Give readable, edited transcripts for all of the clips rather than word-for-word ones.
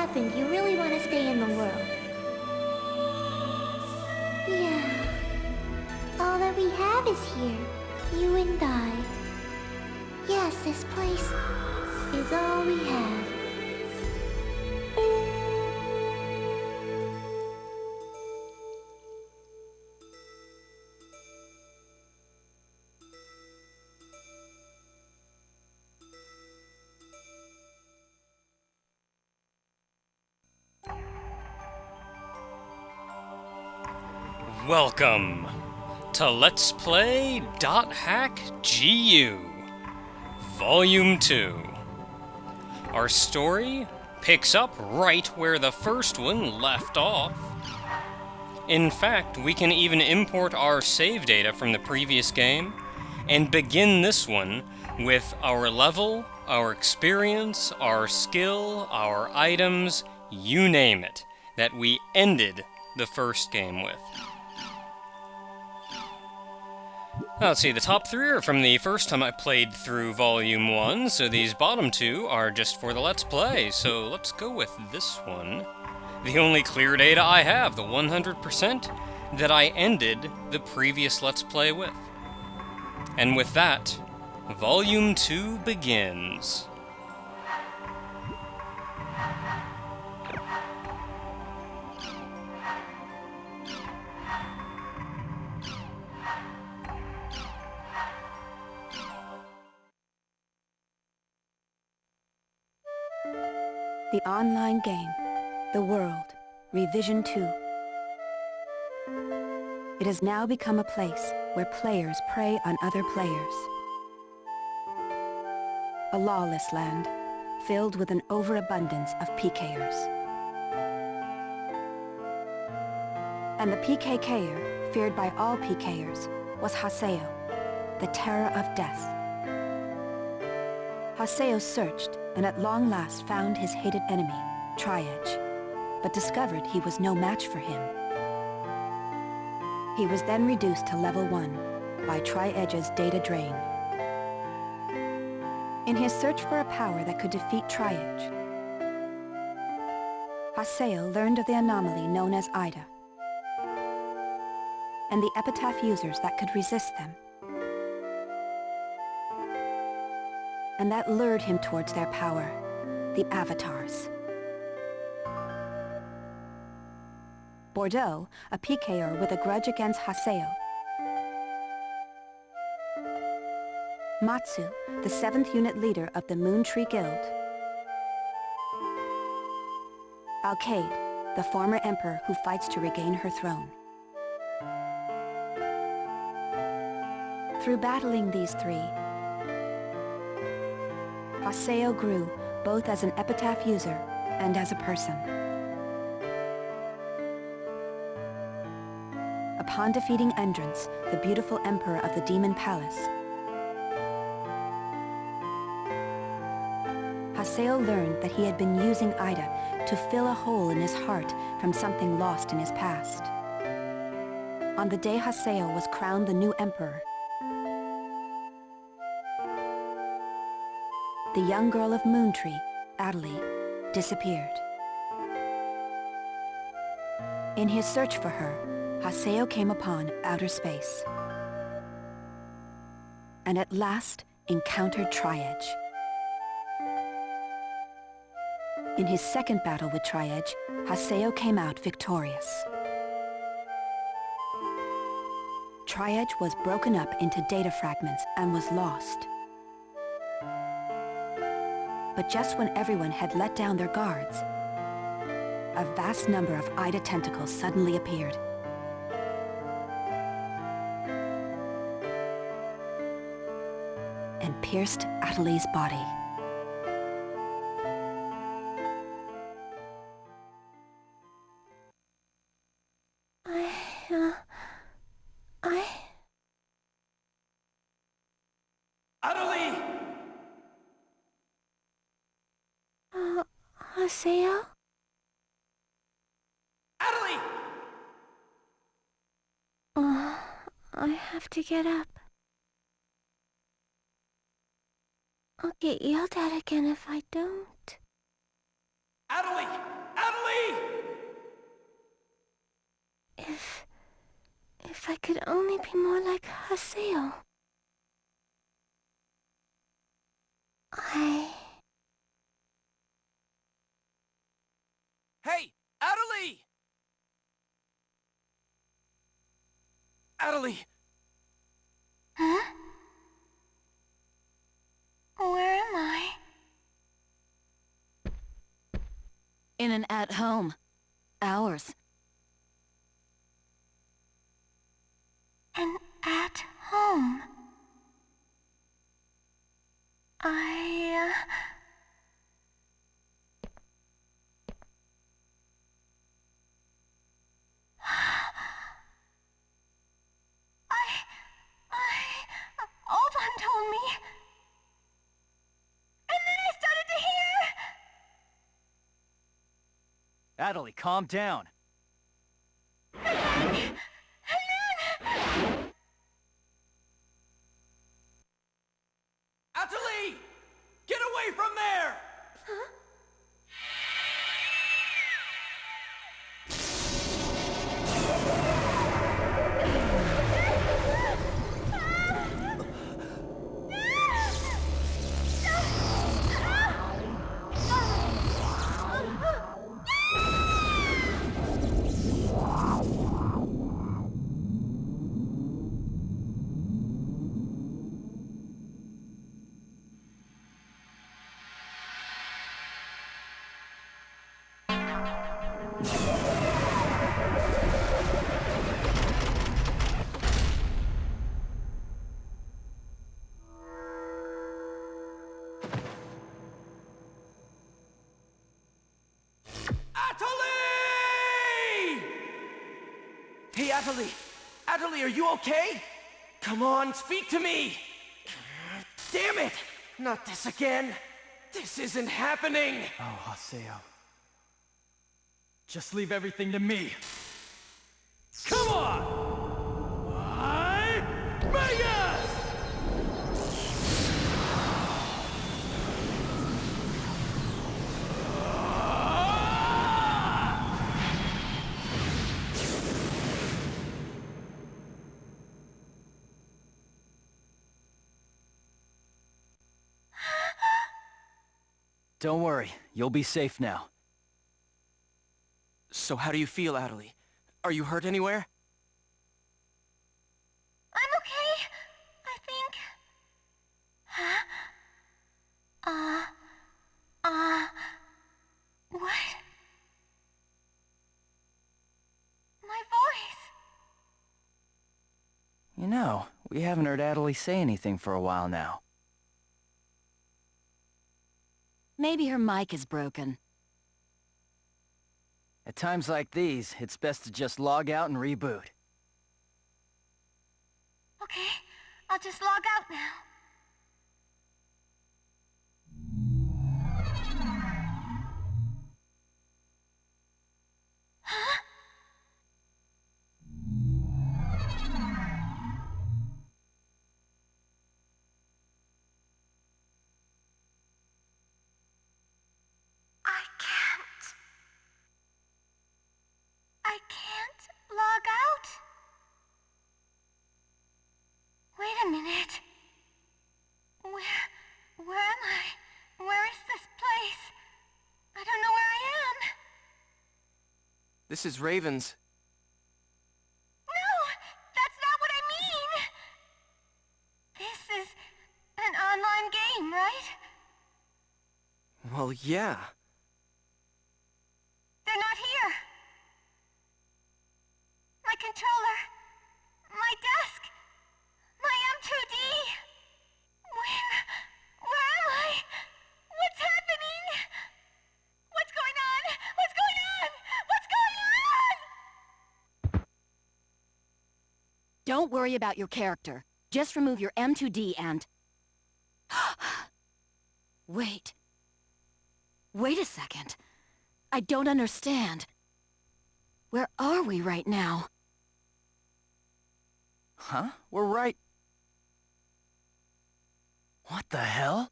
happened, you really want to stay in the world. Yeah. All that we have is here. You and I. Yes, this place is all we have. Welcome to Let's Play .hack GU Volume 2. Our story picks up right where the first one left off. In fact, we can even import our save data from the previous game and begin this one with our level, our experience, our skill, our items, you name it, that we ended the first game with. Let's see, the top three are from the first time I played through Volume 1, so these bottom two are just for the Let's Play, so let's go with this one. The only clear data I have, the 100% that I ended the previous Let's Play with. And with that, Volume 2 begins. The online game, The World, Revision 2. It has now become a place where players prey on other players. A lawless land, filled with an overabundance of PKers. And the PKKer, feared by all PKers, was Haseo, the terror of death. Haseo searched, and at long last found his hated enemy, Triage, but discovered he was no match for him. He was then reduced to level 1 by Triage's data drain. In his search for a power that could defeat Triage, Haseo learned of the anomaly known as AIDA, and the epitaph users that could resist them. And that lured him towards their power, the Avatars. Bordeaux, a PKer with a grudge against Haseo. Matsu, the 7th unit leader of the Moon Tree Guild. Alkaid, the former emperor who fights to regain her throne. Through battling these three, Haseo grew both as an epitaph user and as a person. Upon defeating Endrance, the beautiful emperor of the Demon Palace, Haseo learned that he had been using AIDA to fill a hole in his heart from something lost in his past. On the day Haseo was crowned the new emperor, the young girl of Moontree, Adelaide, disappeared. In his search for her, Haseo came upon outer space, and at last encountered Triage. In his second battle with Triage, Haseo came out victorious. Triage was broken up into data fragments and was lost. But just when everyone had let down their guards, a vast number of AIDA tentacles suddenly appeared. And pierced Adelaide's body. Adelie! Haseo? Adelie! I have to get up. I'll get yelled at again if I don't. Adelie! If I could only be more like Haseo. Hey, Adelie! Adelie! Huh? Where am I? In an at-home. Ours. And at home. I Oban told me. And then I started to hear. Adelie, calm down. Adelie! Get away from there! Huh? Adelie! Hey, Adelie! Adelie, are you okay? Come on, speak to me! Damn it! Not this again! This isn't happening! Oh, Haseo. Just leave everything to me. Come on! Vegas! Don't worry, you'll be safe now. So how do you feel, Adelie? Are you hurt anywhere? I'm okay, I think. Huh? What? My voice. You know, we haven't heard Adelie say anything for a while now. Maybe her mic is broken. At times like these, it's best to just log out and reboot. Okay, I'll just log out now. Huh? I can't log out? Wait a minute. Where am I? Where is this place? I don't know where I am. This is Raven's. No, that's not what I mean. This is an online game, right? Well, yeah. They're not here. My controller. My desk. My M2D. Where am I? What's happening? What's going on? What's going on? What's going on? Don't worry about your character. Just remove your M2D and... Wait. Wait a second. I don't understand. Where are we right now? Huh? We're right... What the hell?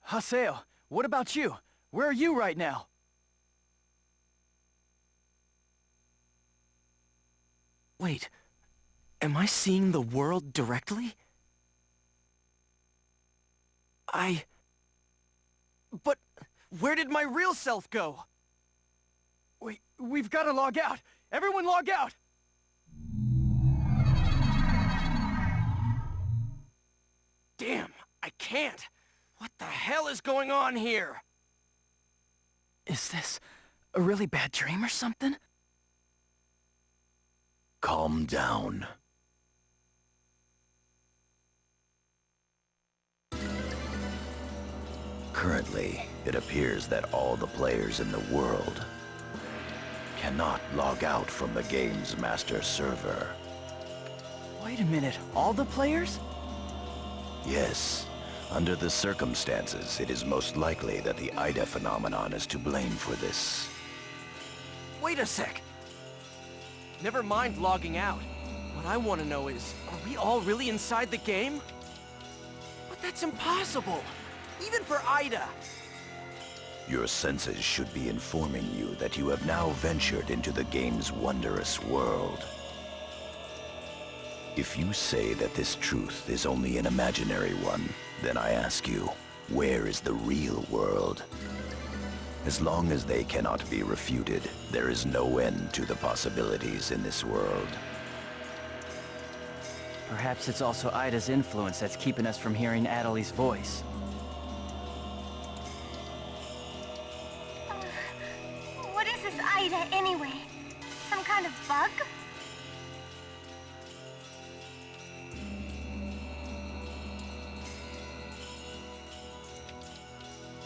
Haseo, what about you? Where are you right now? Wait, am I seeing the world directly? But where did my real self go? Wait, we've got to log out! Everyone log out! Damn, I can't! What the hell is going on here? Is this a really bad dream or something? Calm down. Currently, it appears that all the players in the world cannot log out from the game's master server. Wait a minute, all the players? Yes. Under the circumstances, it is most likely that the AIDA phenomenon is to blame for this. Wait a sec! Never mind logging out. What I want to know is, are we all really inside the game? But that's impossible! Even for AIDA! Your senses should be informing you that you have now ventured into the game's wondrous world. If you say that this truth is only an imaginary one, then I ask you, where is the real world? As long as they cannot be refuted, there is no end to the possibilities in this world. Perhaps it's also AIDA's influence that's keeping us from hearing Adeli's voice. What is this AIDA anyway? Some kind of bug?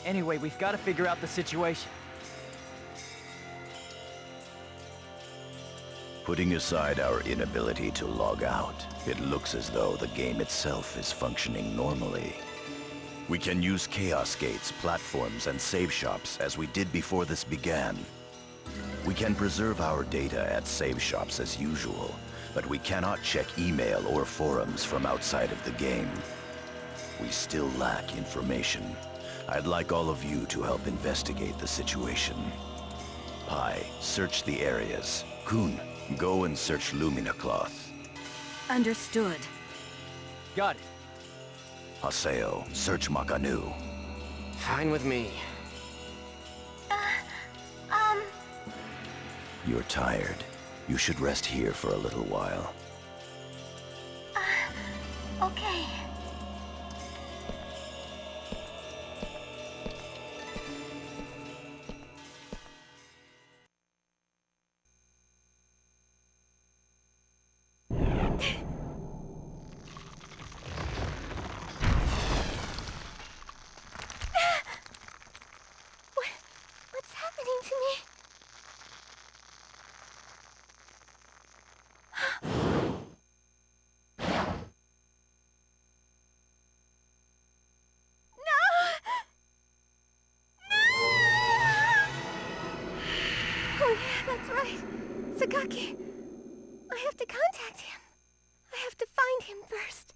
Anyway, we've got to figure out the situation. Putting aside our inability to log out, it looks as though the game itself is functioning normally. We can use chaos gates, platforms, and save shops as we did before this began. We can preserve our data at save shops as usual, but we cannot check email or forums from outside of the game. We still lack information. I'd like all of you to help investigate the situation. Pi, search the areas. Kun, go and search Lumina Cloth. Understood. Got it. Haseo, search Mach Anu. Fine with me. You're tired. You should rest here for a little while. Okay. What's happening to me? Oh yeah, that's right. Sakaki. I have to contact him. I have to find him first.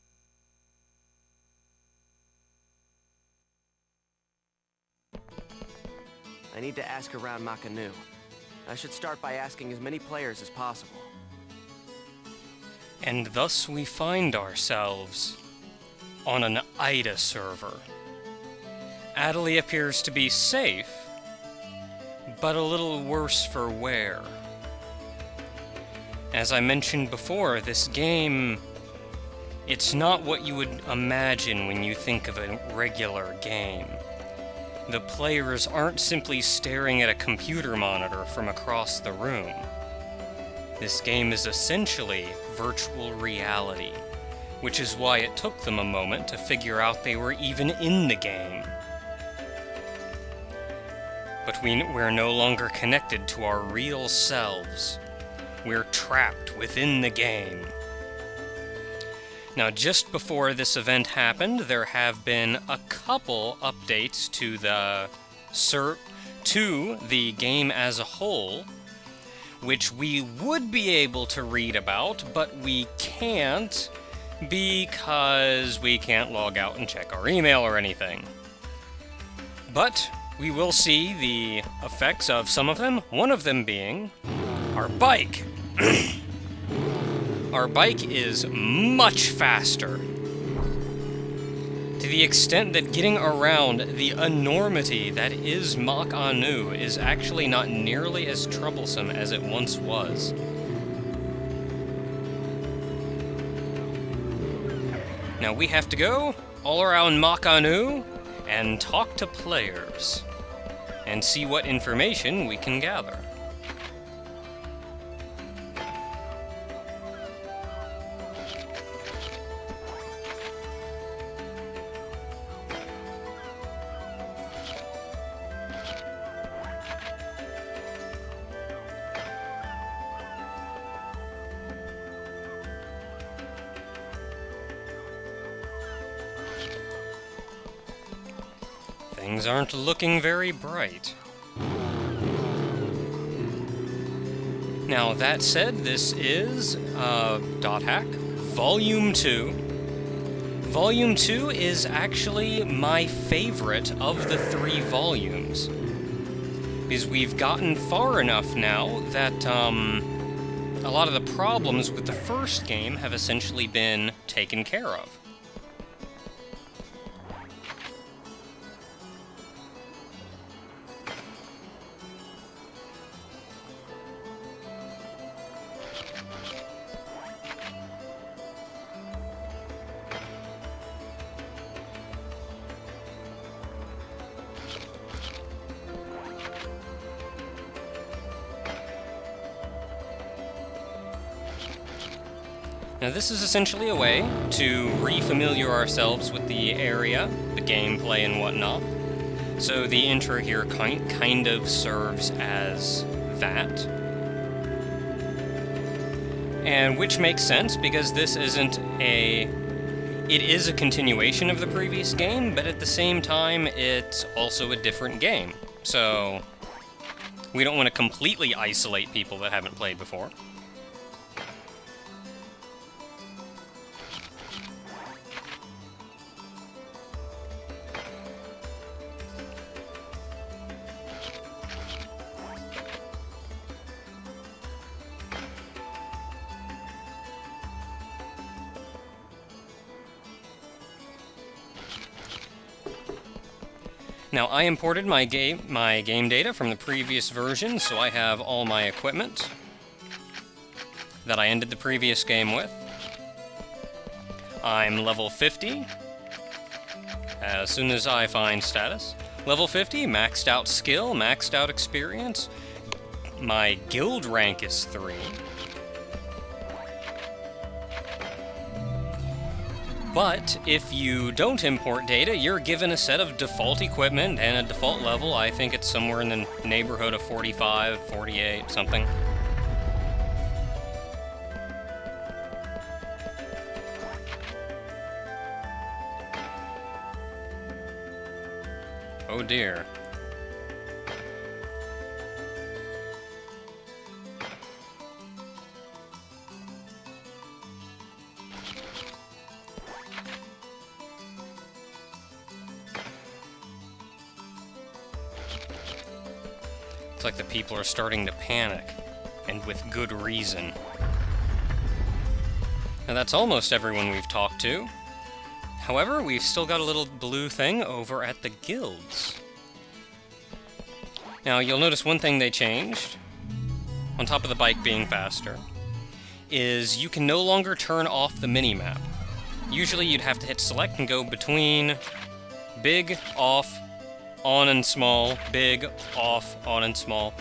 I need to ask around Mach Anu. I should start by asking as many players as possible. And thus we find ourselves on an AIDA server. Adeli appears to be safe, but a little worse for wear. As I mentioned before, this game, it's not what you would imagine when you think of a regular game. The players aren't simply staring at a computer monitor from across the room. This game is essentially virtual reality, which is why it took them a moment to figure out they were even in the game. But we're no longer connected to our real selves. We're trapped within the game. Now, just before this event happened, there have been a couple updates to the game as a whole, which we would be able to read about, but we can't because we can't log out and check our email or anything. But we will see the effects of some of them, one of them being our bike. our bike is much faster. To the extent that getting around the enormity that is Mach Anu is actually not nearly as troublesome as it once was. Now we have to go all around Mach Anu and talk to players and see what information we can gather. Things aren't looking very bright. Now, that said, this is Dot Hack Volume 2. Volume 2 is actually my favorite of the 3 volumes, because we've gotten far enough now that a lot of the problems with the first game have essentially been taken care of. Now this is essentially a way to re-familiar ourselves with the area, the gameplay and whatnot. So the intro here kind of serves as that. And which makes sense because this isn't it is a continuation of the previous game, but at the same time it's also a different game. So we don't want to completely isolate people that haven't played before. Now, I imported my game data from the previous version, so I have all my equipment that I ended the previous game with. I'm level 50, as soon as I find status. Level 50, maxed out skill, maxed out experience. My guild rank is 3. But if you don't import data, you're given a set of default equipment and a default level. I think it's somewhere in the neighborhood of 45, 48, something. Oh dear. It's like the people are starting to panic, and with good reason. Now that's almost everyone we've talked to. However, we've still got a little blue thing over at the guilds. Now you'll notice one thing they changed, on top of the bike being faster, is you can no longer turn off the minimap. Usually you'd have to hit select and go between big, off, on and small, big, off, on and small.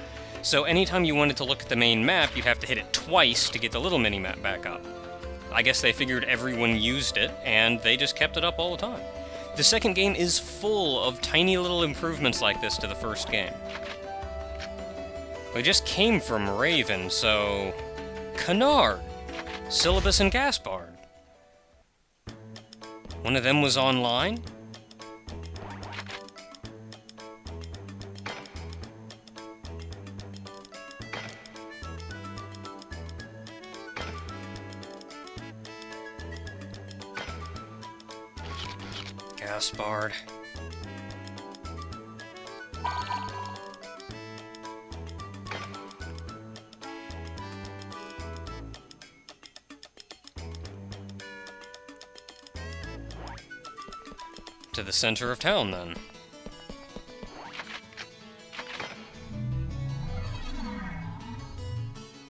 So anytime you wanted to look at the main map, you'd have to hit it twice to get the little mini-map back up. I guess they figured everyone used it, and they just kept it up all the time. The second game is full of tiny little improvements like this to the first game. We just came from Raven, so... Canard, Syllabus, and Gaspard. One of them was online? Gaspard. to the center of town then.